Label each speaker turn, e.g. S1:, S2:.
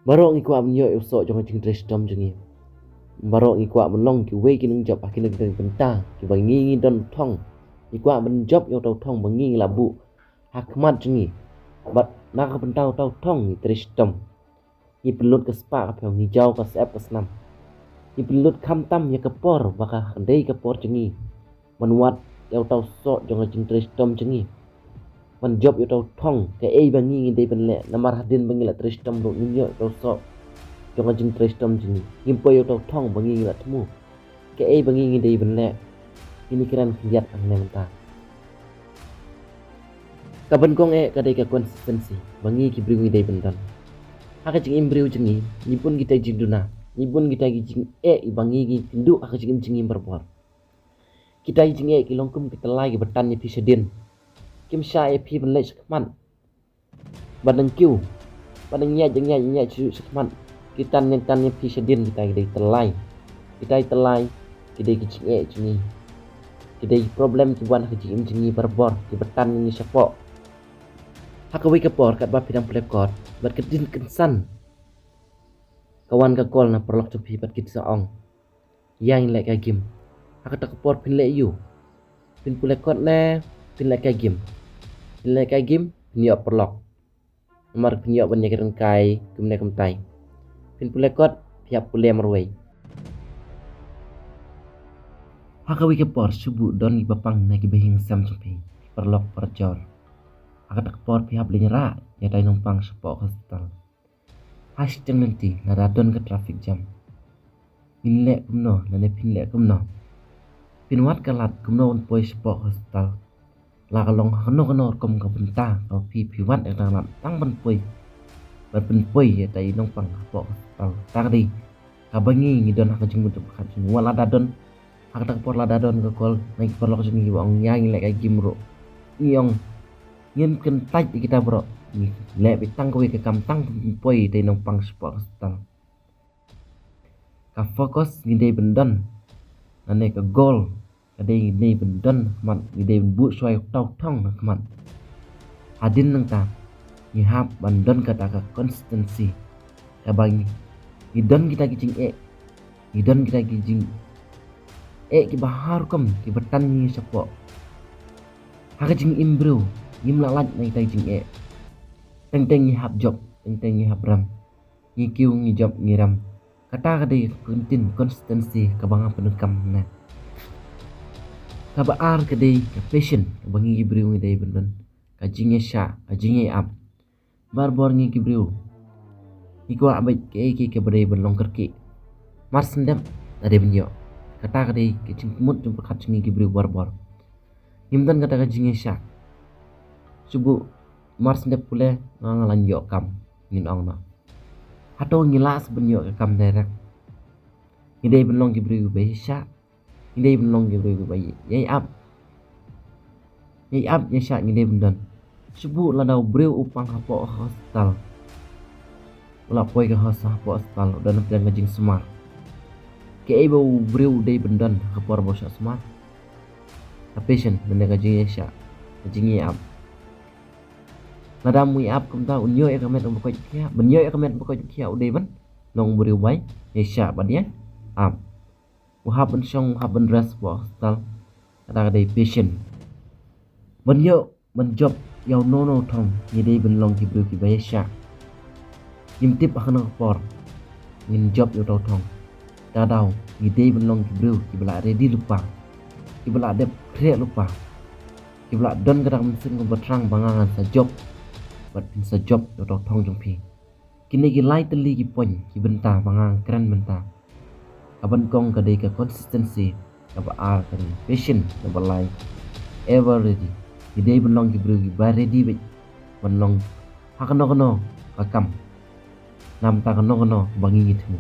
S1: Barok ngi kwa menyo usok jong jing trestom jengi. Barok ngi kwa menong ki we ki nang job akin nang benta ki bangi ngi don thong. Ngi kwa men job yo tau thong bangi ngi labu. Hakmat jengi. Bat nak bentau tau thong ngi trestom. Ngi pelut ke spa ka ngi jau ka sep ka senam. Ngi pelut kham tam ya ke por baka ndai ke por jengi. Menwat yo tau sok jong jing trestom jengi. Man job yo tau thong ke bangi ngi dei benle namar hadin bangi la trestom ro ngi yo tau sok jong jing trestom jengi impo yo tau thong bangi ngi la temu ke bangi ngi dei benle ini kiran khiat ang nemta kaban kong kadai ka konsistensi bangi ki briu ngi dei bendan haka jing imbriu jengi nipun kita jing duna nipun kita jing bangi ngi tindu haka jing jengi berbor kita jing ki longkum kita lagi betan ni pisedin kim sha pi ben le sakman badang kiu badang nya chu sakman kita yang tan yang pi sedin kita dei telai kita telai kita kicing jengi kita problem ki wan kicing jengi berbor ki betan ni sapok hakawi ke por kat ba pidang plekot bat kedin kensan kawan ka kol na perlok tu pi bat kit saong yang le ka gim haka tak por pin le yu pin plekot le pin le ka gim nilai kai game niok perlok nomor niok banyak rengkai kumne kumtai pin pulekot piap pule merwei hakawi ke por subu don bapang na ki behing sam chupi perlok perjor haka tak por piap lenyera ya dai numpang sepok hospital hashtag nanti na radon ke traffic jam pinle kumno na ne pinle kumno pinwat kalat kumno on poi sepok hospital la kalong hano kom ka benta ka pi wat yang tang ban poi ya tai nong pang po tang tang di ka bangi ngi don ha jing mutu khat jing wala dadon ha tak por la dadon ka kol naik perlok jing wong nyang lek ka gimro iong ngin ken taj kita bro le bitang ko ke kam tang poi tai nong pang sport tang ka fokus ngi dei bendon ane ka goal kadai ni bendan mat gede bu suai tau thong mat hadin nang ta ni hap bandan kata ka konsistensi ka bang idon kita kicing idon kita kicing ki bahar kom ki betan ni sapok ha kicing imbru yim la lat nai tai jing teng teng ni hap job teng teng ni hap ram ni kiu ni job ni ram kata kadai penting konsistensi ka bang penekam na kaba ar kadai ka passion bangi gibriu ngi dei bendan ka jinge sha ka jinge ap barbor ngi gibriu iko abai ke badai benlong kerki mars ndem ade benyo kata kadai ke cingmut jumpa khat ngi gibriu barbor himdan kata ka jinge sha subu mars ndem pule ngalan yo kam ngin ongna hato ngilas benyo ka kam direct ngi dei benlong gibriu be sha ini belum gitu bayi yai up yang syak ini bendan sebut lah dah breu upang hapo hostel ulah poi ke hapo hostel dan yang ngajing smart ke bau breu dei bendan hapo bos smart patient dan ngajing syak ngajing up nadam wi up kum ta unyo ya kamet ko kia benyo ya kamet ko kia udai ban nong breu bai syak badia up happen song happen rest postal kata kadai patient benyo menjob yau nono thong ni dei benlong ki bru ki bayasha imtip akan por ngin job yau tau thong ta dau ni dei benlong ki bru ki bela ready lupa ki bela dep kre lupa ki bela don kadang mesin ko betrang bangangan sa job bat sa job yau tau thong jong pi kini ki lai teli ki pon ki benta bangang keren benta kaban kong kadai ka konsistensi kaba ar kan patient kaba lai ever ready idai benlong ki bru ba ready be benlong hakano kakam nam ta kano bangi gitu